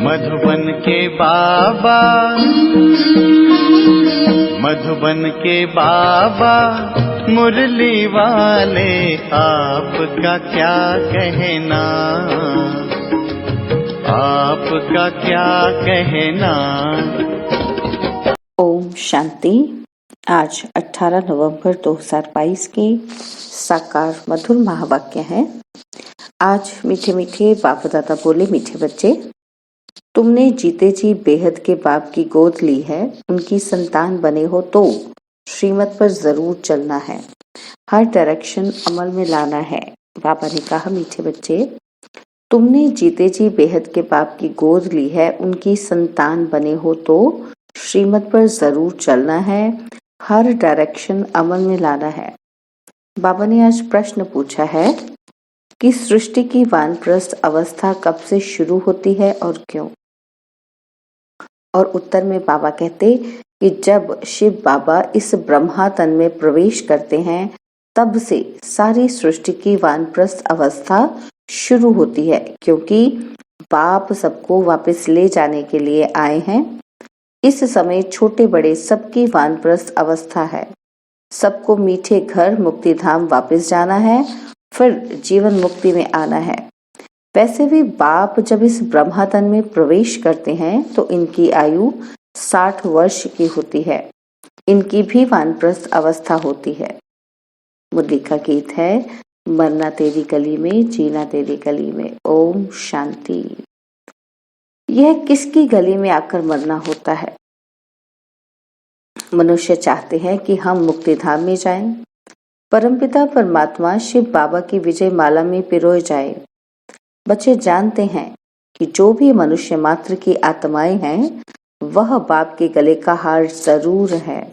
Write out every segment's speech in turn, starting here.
मधुबन के बाबा, मधुबन के बाबा मुरली वाले, आपका क्या कहना, आपका क्या कहना। ओम शांति। आज 18 नवंबर 2022 के साकार मधुर महावाक्य है। आज मीठे मीठे बाप दादा बोले, मीठे बच्चे, तुमने जीते जी बेहद के बाप की गोद ली है, उनकी संतान बने हो तो श्रीमत पर जरूर चलना है, हर डायरेक्शन अमल में लाना है। बाबा ने कहा, मीठे बच्चे, तुमने जीते जी बेहद के बाप की गोद ली है, उनकी संतान बने हो तो श्रीमत पर जरूर चलना है, हर डायरेक्शन अमल में लाना है। बाबा ने आज प्रश्न पूछा है कि सृष्टि की वानप्रस्थ अवस्था कब से शुरू होती है और क्यों। और उत्तर में बाबा कहते कि जब शिव बाबा इस ब्रह्मा तन में प्रवेश करते हैं, तब से सारी सृष्टि की वानप्रस्थ अवस्था शुरू होती है, क्योंकि बाप सबको वापस ले जाने के लिए आए हैं। इस समय छोटे बड़े सबकी वानप्रस्थ अवस्था है। सबको मीठे घर मुक्ति धाम वापस जाना है, फिर जीवन मुक्ति में आना है। वैसे भी बाप जब इस ब्रह्मा तन में प्रवेश करते हैं तो इनकी आयु 60 वर्ष की होती है। इनकी भी वानप्रस्थ अवस्था होती है। मुरली का गीत है, मरना तेरी गली में, जीना तेरी गली में। ओम शांति। यह किसकी गली में आकर मरना होता है? मनुष्य चाहते हैं कि हम मुक्ति धाम में जाएं, परमपिता परमात्मा शिव बाबा की विजय माला में पिरोए जाए। बच्चे जानते हैं कि जो भी मनुष्य मात्र की आत्माएं हैं, वह बाप के गले का हार जरूर है,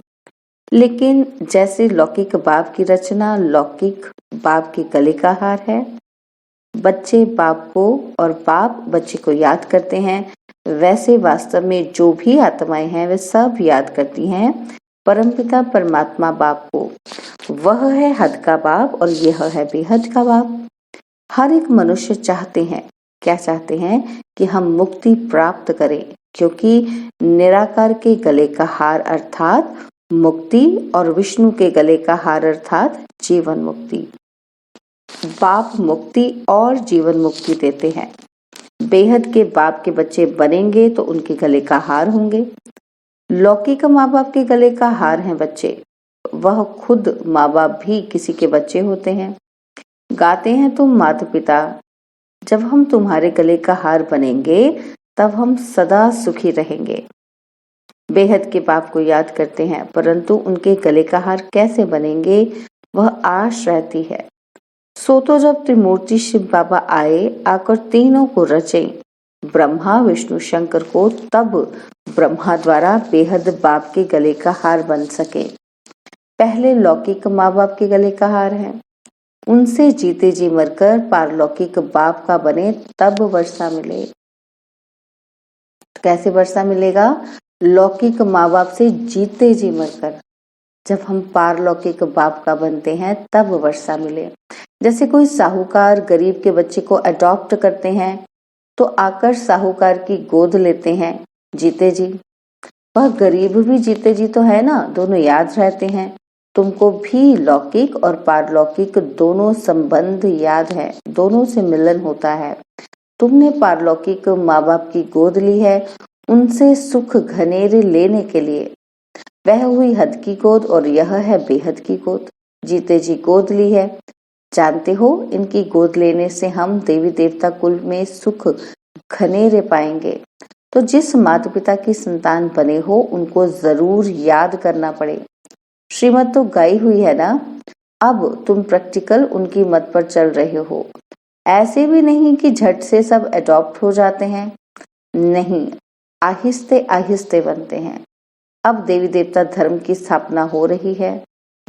लेकिन जैसे लौकिक बाप की रचना लौकिक बाप के गले का हार है, बच्चे बाप को और बाप बच्चे को याद करते हैं, वैसे वास्तव में जो भी आत्माएं हैं वे सब याद करती हैं परमपिता परमात्मा बाप को। वह है हद का बाप और यह है बेहद का बाप। हर एक मनुष्य चाहते हैं, क्या चाहते हैं कि हम मुक्ति प्राप्त करें, क्योंकि निराकार के गले का हार अर्थात मुक्ति और विष्णु के गले का हार अर्थात जीवन मुक्ति। बाप मुक्ति और जीवन मुक्ति देते हैं। बेहद के बाप के बच्चे बनेंगे तो उनके गले का हार होंगे। लौकिक माँ बाप के गले का हार हैं बच्चे, वह खुद माँ बाप भी किसी के बच्चे होते हैं। गाते हैं तुम माता पिता, जब हम तुम्हारे गले का हार बनेंगे तब हम सदा सुखी रहेंगे। बेहद के बाप को याद करते हैं, परंतु उनके गले का हार कैसे बनेंगे, वह आश रहती है। सो तो जब त्रिमूर्ति शिव बाबा आए, आकर तीनों को रचे, ब्रह्मा विष्णु शंकर को, तब ब्रह्मा द्वारा बेहद बाप के गले का हार बन सके। पहले लौकिक माँ बाप के गले का हार है, उनसे जीते जी मरकर पारलौकिक बाप का बने तब वर्षा मिले। तो कैसे वर्षा मिलेगा? लौकिक माँ बाप से जीते जी मरकर। जब हम पारलौकिक बाप का बनते हैं तब वर्षा मिले। जैसे कोई साहूकार गरीब के बच्चे को अडॉप्ट करते हैं तो आकर साहूकार की गोद लेते हैं जीते जी। वह गरीब भी जीते जी तो है ना, दोनों याद रहते हैं। तुमको भी लौकिक और पारलौकिक दोनों संबंध याद है, दोनों से मिलन होता है। तुमने पारलौकिक माँ बाप की गोद ली है, उनसे सुख घनेरे लेने के लिए। वह हुई हद की गोद और यह है बेहद की गोद। जीते जी गोद ली है। जानते हो, इनकी गोद लेने से हम देवी देवता कुल में सुख घनेरे पाएंगे। तो जिस माता पिता की संतान बने हो उनको जरूर याद करना पड़े। श्रीमत तो गाई हुई है ना, अब तुम प्रैक्टिकल उनकी मत पर चल रहे हो। ऐसे भी नहीं कि झट से सब अडॉप्ट हो जाते हैं, नहीं, आहिस्ते आहिस्ते बनते हैं। अब देवी देवता धर्म की स्थापना हो रही है,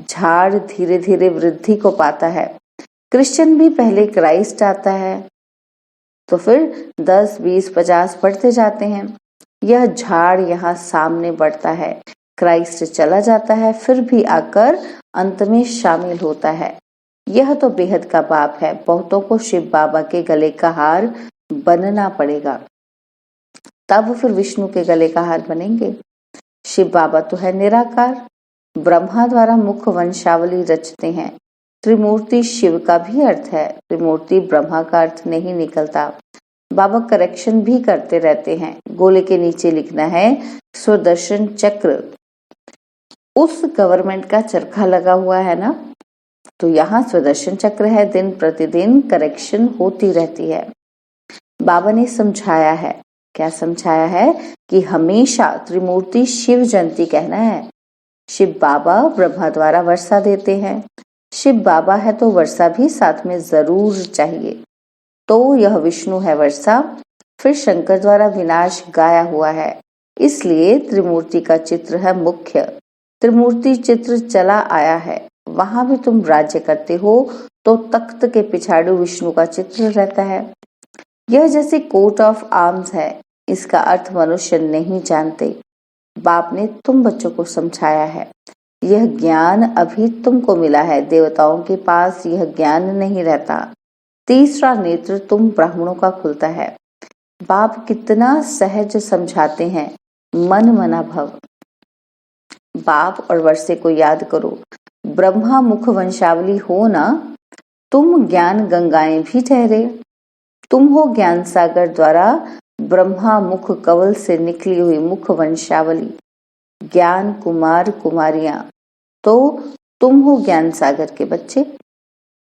झाड़ धीरे धीरे वृद्धि को पाता है। क्रिश्चियन भी पहले क्राइस्ट आता है, तो फिर 10, 20, 50 बढ़ते जाते हैं। यह झाड़ यहाँ सामने बढ़ता है, क्राइस्ट चला जाता है, फिर भी आकर अंत में शामिल होता है। यह तो बेहद का बाप है। बहुतों को शिव बाबा के गले का हार बनना पड़ेगा। तब फिर विष्णु के गले का हार बनेंगे। शिव बाबा तो है निराकार, ब्रह्मा द्वारा मुख वंशावली रचते हैं। त्रिमूर्ति शिव का भी अर्थ है, त्रिमूर्ति ब्रह्मा का अर्थ नहीं निकलता। बाबा करेक्शन भी करते रहते हैं। गोले के नीचे लिखना है सुदर्शन चक्र, उस गवर्नमेंट का चरखा लगा हुआ है ना, तो यहाँ सुदर्शन चक्र है। दिन प्रतिदिन करेक्शन होती रहती है। बाबा ने समझाया है, क्या समझाया है कि हमेशा त्रिमूर्ति शिव जयंती कहना है। शिव बाबा ब्रह्मा द्वारा वर्षा देते हैं, शिव बाबा है तो वर्षा भी साथ में जरूर चाहिए। तो यह विष्णु है वर्षा, फिर शंकर द्वारा विनाश गाया हुआ है, इसलिए त्रिमूर्ति का चित्र है मुख्य। त्रिमूर्ति चित्र चला आया है, वहां भी तुम राज्य करते हो तो तख्त के पिछाड़ू विष्णु का चित्र रहता है। यह जैसे कोट ऑफ आर्म्स है, इसका अर्थ मनुष्य नहीं जानते। बाप ने तुम बच्चों को समझाया है। यह ज्ञान अभी तुमको मिला है, देवताओं के पास यह ज्ञान नहीं रहता। तीसरा नेत्र तुम ब्राह्मणों का खुलता है। बाप कितना सहज समझाते हैं, मन मना भव। बाप और वर्षे को याद करो, ब्रह्मा मुख वंशावली हो ना, तुम ज्ञान गंगाएं भी ठहरे। तुम हो ज्ञान सागर द्वारा ब्रह्मा मुख कवल से निकली हुई मुख वंशावली, ज्ञान कुमार कुमारियां, तो तुम हो ज्ञान सागर के बच्चे।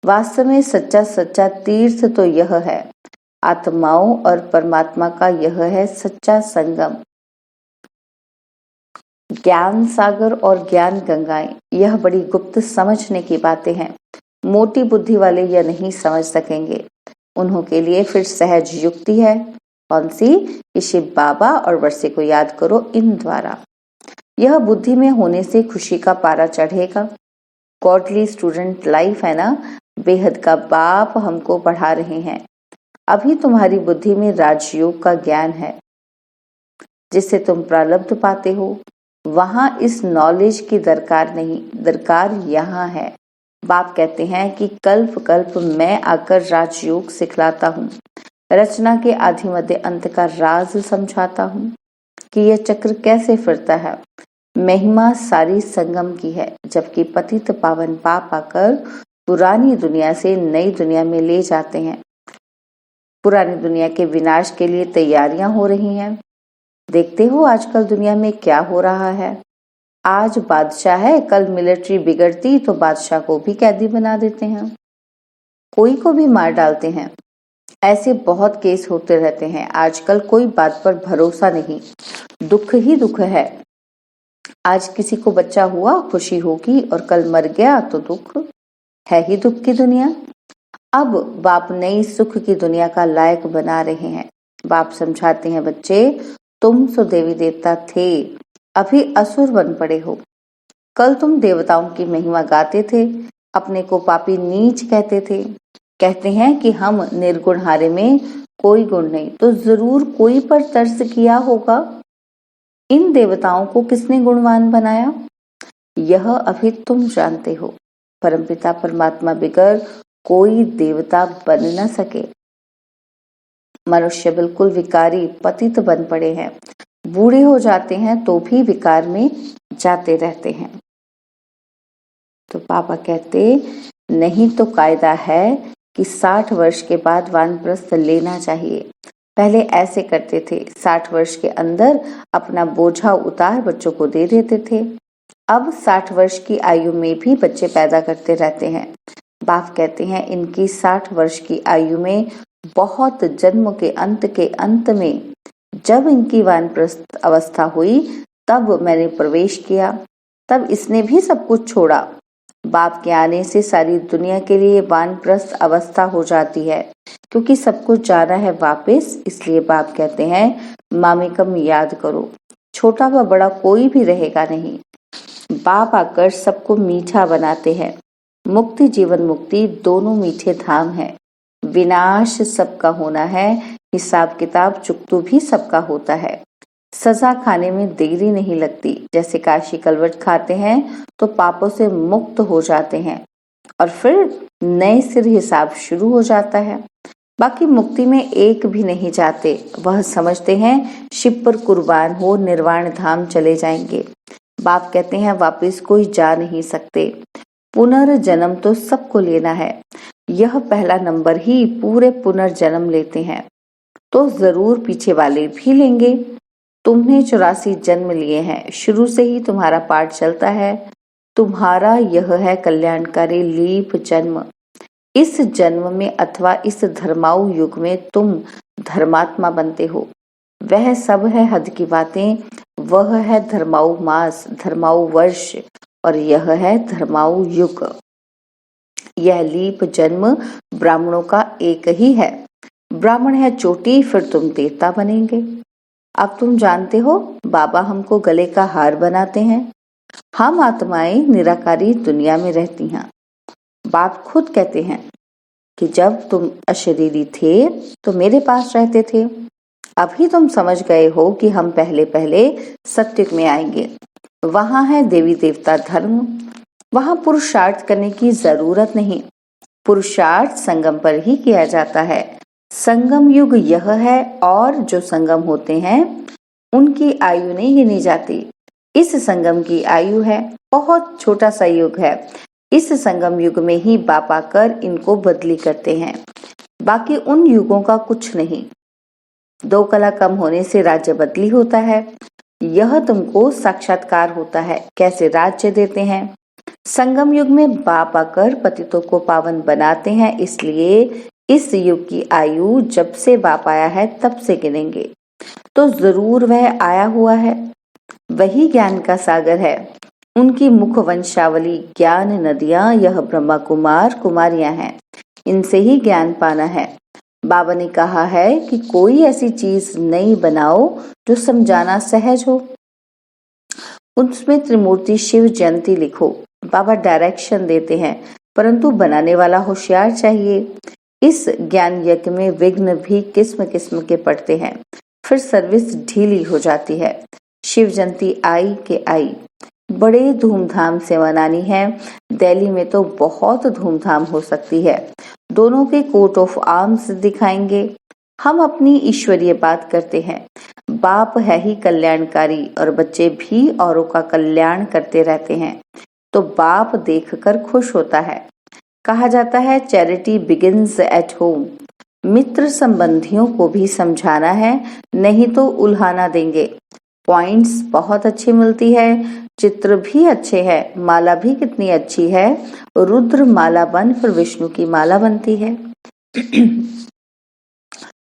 वास्तव में सच्चा सच्चा तीर्थ तो यह है, आत्माओं और परमात्मा का यह है सच्चा संगम। ज्ञान सागर और ज्ञान गंगाएं, यह बड़ी गुप्त समझने की बातें हैं। मोटी बुद्धि वाले यह नहीं समझ सकेंगे। उन्हों के लिए फिर सहज युक्ति है, कौन सी? कि शिव बाबा और वर्षे को याद करो इन द्वारा। यह बुद्धि में होने से खुशी का पारा चढ़ेगा। गॉडली स्टूडेंट लाइफ है ना, बेहद का बाप हमको पढ़ा रहे हैं। अभी तुम्हारी बुद्धि में राजयोग का ज्ञान है, जिससे तुम प्रारब्ध पाते हो। वहां इस नॉलेज की दरकार नहीं, दरकार यहाँ है। बाप कहते हैं कि कल्प कल्प मैं आकर राजयोग सिखलाता हूँ, रचना के आदि मध्य अंत का राज समझाता हूँ कि यह चक्र कैसे फिरता है। महिमा सारी संगम की है, जबकि पतित पावन पाप आकर पुरानी दुनिया से नई दुनिया में ले जाते हैं। पुरानी दुनिया के विनाश के लिए तैयारियां हो रही हैं। देखते हो आजकल दुनिया में क्या हो रहा है। आज बादशाह है, कल मिलिट्री बिगड़ती तो बादशाह को भी कैदी बना देते हैं, कोई को भी मार डालते हैं। ऐसे बहुत केस होते रहते हैं। आजकल कोई बात पर भरोसा नहीं, दुख ही दुख है। आज किसी को बच्चा हुआ खुशी होगी और कल मर गया तो दुख है ही। दुख की दुनिया। अब बाप नई सुख की दुनिया का लायक बना रहे हैं। बाप समझाते हैं, बच्चे तुम सो देवी देवता थे, अभी असुर बन पड़े हो। कल तुम देवताओं की महिमा गाते थे, अपने को पापी नीच कहते थे। कहते हैं कि हम निर्गुण हारे में कोई गुण नहीं, तो जरूर कोई पर तरस किया होगा। इन देवताओं को किसने गुणवान बनाया, यह अभी तुम जानते हो। परमपिता परमात्मा बिगर कोई देवता बन न सके। मनुष्य बिल्कुल विकारी पतित बन पड़े हैं, बूढ़े हो जाते हैं तो भी विकार में जाते रहते हैं। तो पापा कहते नहीं तो कायदा है कि 60 वर्ष के बाद वानप्रस्थ लेना चाहिए। पहले ऐसे करते थे, 60 वर्ष के अंदर अपना बोझा उतार बच्चों को दे देते थे। अब 60 वर्ष की आयु में भी बच्चे पैदा करते रहते हैं। बाप कहते हैं इनकी 60 वर्ष की आयु में बहुत जन्म के अंत में जब इनकी वानप्रस्थ अवस्था हुई तब मैंने प्रवेश किया, तब इसने भी सब कुछ छोड़ा। बाप के आने से सारी दुनिया के लिए वानप्रस्थ अवस्था हो जाती है, क्योंकि सब कुछ जाना है वापस। इसलिए बाप कहते हैं मामिकम याद करो, छोटा व बड़ा कोई भी रहेगा नहीं। बाप आकर सबको मीठा बनाते हैं। मुक्ति जीवन मुक्ति दोनों मीठे धाम है। विनाश सबका होना है, हिसाब किताब चुकतू भी सबका होता है। सजा खाने में देरी नहीं लगती। जैसे काशी कलवट खाते हैं तो पापों से मुक्त हो जाते हैं और फिर नए सिर हिसाब शुरू हो जाता है। बाकी मुक्ति में एक भी नहीं जाते। वह समझते हैं शिव पर कुर्बान हो निर्वाण धाम चले जाएंगे। बाप कहते हैं वापिस कोई जा नहीं सकते। पुनर्जन्म तो सबको लेना है। यह पहला नंबर ही पूरे पुनर्जन्म लेते हैं तो जरूर पीछे वाले भी लेंगे। तुमने 84 जन्म लिए हैं। शुरू से ही तुम्हारा पाठ चलता है। तुम्हारा यह है कल्याणकारी लीप जन्म। इस जन्म में अथवा इस धर्माऊ युग में तुम धर्मात्मा बनते हो। वह सब है हद की बातें। वह है धर्माऊ मास, धर्माऊ वर्ष और यह है धर्माऊ युग। यह लीप जन्म ब्राह्मणों का एक ही है। ब्राह्मण है चोटी, फिर तुम देवता बनेंगे। अब तुम जानते हो बाबा हमको गले का हार बनाते हैं। हम आत्माएं निराकारी दुनिया में रहती हैं। बाप खुद कहते हैं कि जब तुम अशरीरी थे तो मेरे पास रहते थे। अभी तुम समझ गए हो कि हम पहले पहले सत्युग में आएंगे। वहां है देवी देवता धर्म। वहां पुरुषार्थ करने की जरूरत नहीं। पुरुषार्थ संगम पर ही किया जाता है। संगम युग यह है और जो संगम होते हैं उनकी आयु नहीं गिनी जाती। इस संगम की आयु है बहुत छोटा सा युग है। इस संगम युग में ही बाप आकर इनको बदली करते हैं। बाकी उन युगों का कुछ नहीं। 2 कला कम होने से राज्य बदली होता है। यह तुमको साक्षात्कार होता है कैसे राज्य देते हैं। संगम युग में बाप आकर पतितों को पावन बनाते हैं। इसलिए इस युग की आयु जब से बाप आया है तब से गिनेंगे तो जरूर वह आया हुआ है। वही ज्ञान का सागर है। उनकी मुख वंशावली ज्ञान नदियां यह ब्रह्मा कुमार कुमारियां हैं। इनसे ही ज्ञान पाना है। बाबा ने कहा है कि कोई ऐसी चीज नहीं बनाओ जो समझाना सहज हो। उसमें त्रिमूर्ति शिव जयंती लिखो। बाबा डायरेक्शन देते हैं परंतु बनाने वाला होशियार चाहिए। इस ज्ञान यज्ञ में विघ्न भी किस्म किस्म के पड़ते हैं। फिर सर्विस ढीली हो जाती है। शिव जयंती आई के आई। बड़े धूमधाम से मनानी है। दिल्ली में तो बहुत धूमधाम हो सकती है। दोनों के कोट ऑफ आर्म्स दिखाएंगे। हम अपनी ईश्वरीय बात करते हैं। बाप है ही कल्याणकारी और बच्चे भी औरों का कल्याण करते रहते हैं तो बाप देखकर खुश होता है। कहा जाता है चैरिटी बिगिंस एट होम। मित्र संबंधियों को भी समझाना है नहीं तो उल्हाना देंगे। पॉइंट्स बहुत अच्छी मिलती है। चित्र भी अच्छे हैं। माला भी कितनी अच्छी है। रुद्र माला बन फिर विष्णु की माला बनती है।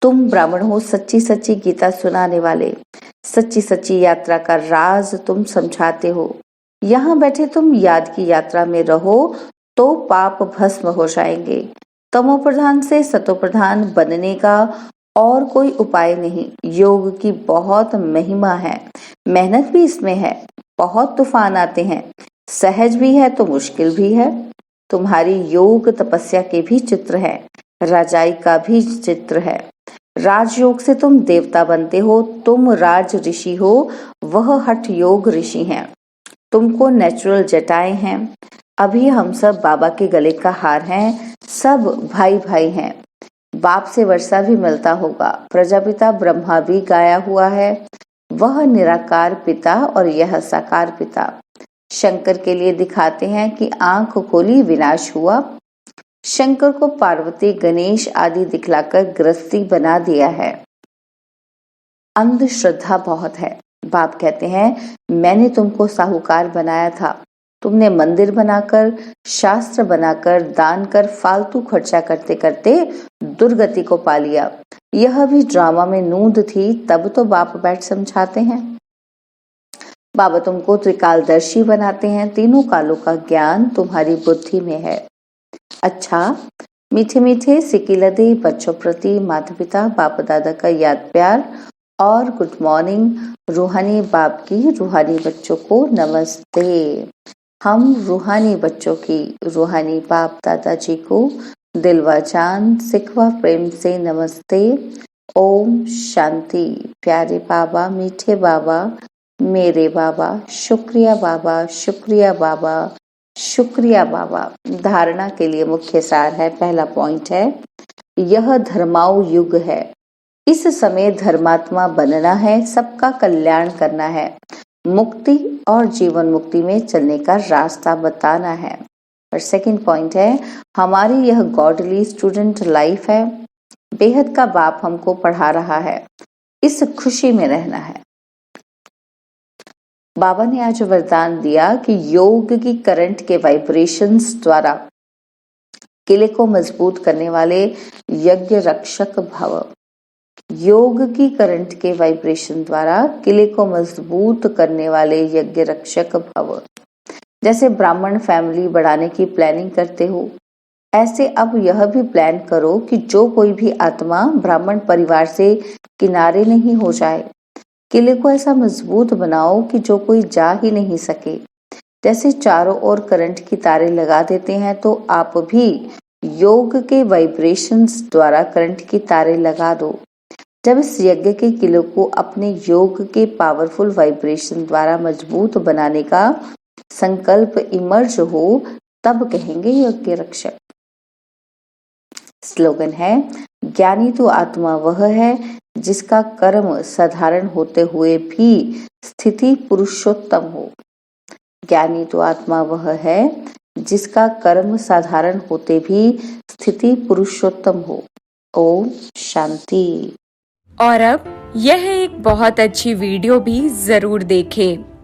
तुम ब्राह्मण हो सच्ची सच्ची गीता सुनाने वाले। सच्ची सच्ची यात्रा का राज तुम समझाते हो। यहाँ बैठे तुम याद की यात्रा में रहो तो पाप भस्म हो जाएंगे। तमो प्रधान से सतो प्रधान बनने का और कोई उपाय नहीं। योग की बहुत महिमा है। मेहनत भी इसमें है। बहुत तूफान आते हैं। सहज भी है तो मुश्किल भी है। तुम्हारी योग तपस्या के भी चित्र है। राजाई का भी चित्र है। राजयोग से तुम देवता बनते हो। तुम राज ऋषि हो। वह हठ योग ऋषि हैं। तुमको नेचुरल जटाएं हैं। अभी हम सब बाबा के गले का हार हैं। सब भाई भाई हैं। बाप से वर्षा भी मिलता होगा। प्रजापिता ब्रह्मा भी गाया हुआ है। वह निराकार पिता और यह साकार पिता। शंकर के लिए दिखाते हैं कि आंख खोली विनाश हुआ। शंकर को पार्वती गणेश आदि दिखलाकर गृहस्थी बना दिया है। अंधश्रद्धा बहुत है। बाप कहते हैं मैंने तुमको साहूकार बनाया था। तुमने मंदिर बनाकर शास्त्र बनाकर दान कर फालतू खर्चा करते करते दुर्गति को पा लिया। यह भी ड्रामा में नूंद थी तब तो बाप बैठ समझाते हैं। बाबा तुमको त्रिकालदर्शी बनाते हैं। तीनों कालों का ज्ञान तुम्हारी बुद्धि में है। अच्छा मीठे मीठे सिकिलदे बच्चों प्रति माता पिता बाप दादा का याद प्यार और गुड मॉर्निंग। रूहानी बाप की रूहानी बच्चों को नमस्ते। हम रूहानी बच्चों की रूहानी बाप दादाजी को दिलवा जान सिखवा प्रेम से नमस्ते। ओम शांति। प्यारे बाबा, मीठे बाबा, मेरे बाबा, शुक्रिया बाबा, शुक्रिया बाबा, शुक्रिया बाबा। धारणा के लिए मुख्य सार है। पहला पॉइंट है यह धर्माऊ युग है। इस समय धर्मात्मा बनना है, सबका कल्याण करना है, मुक्ति और जीवन मुक्ति में चलने का रास्ता बताना है। और सेकंड पॉइंट है, हमारी यह गॉडली स्टूडेंट लाइफ है। बेहद का बाप हमको पढ़ा रहा है, इस खुशी में रहना है। बाबा ने आज वरदान दिया कि योग की करंट के वाइब्रेशंस द्वारा किले को मजबूत करने वाले यज्ञ रक्षक भव। योग की करंट के वाइब्रेशन द्वारा किले को मजबूत करने वाले यज्ञ रक्षक भव। जैसे ब्राह्मण फैमिली बढ़ाने की प्लानिंग करते हो, ऐसे अब यह भी प्लान करो कि जो कोई भी आत्मा ब्राह्मण परिवार से किनारे नहीं हो जाए। किले को ऐसा मजबूत बनाओ कि जो कोई जा ही नहीं सके। जैसे चारों ओर करंट की तारें लगा देते हैं, तो आप भी योग के वाइब्रेशंस द्वारा करंट की तारें लगा दो। जब इस यज्ञ के किले को अपने योग के पावरफुल वाइब्रेशन द्वारा मजबूत बनाने का संकल्प इमर्ज हो, तब कहेंगे यज्ञ रक्षक। स्लोगन है, ज्ञानी तो आत्मा वह है जिसका कर्म साधारण होते हुए भी स्थिति पुरुषोत्तम हो। ज्ञानी तो आत्मा वह है जिसका कर्म साधारण होते भी स्थिति पुरुषोत्तम हो। ओम शांति। और अब यह एक बहुत अच्छी वीडियो भी जरूर देखें।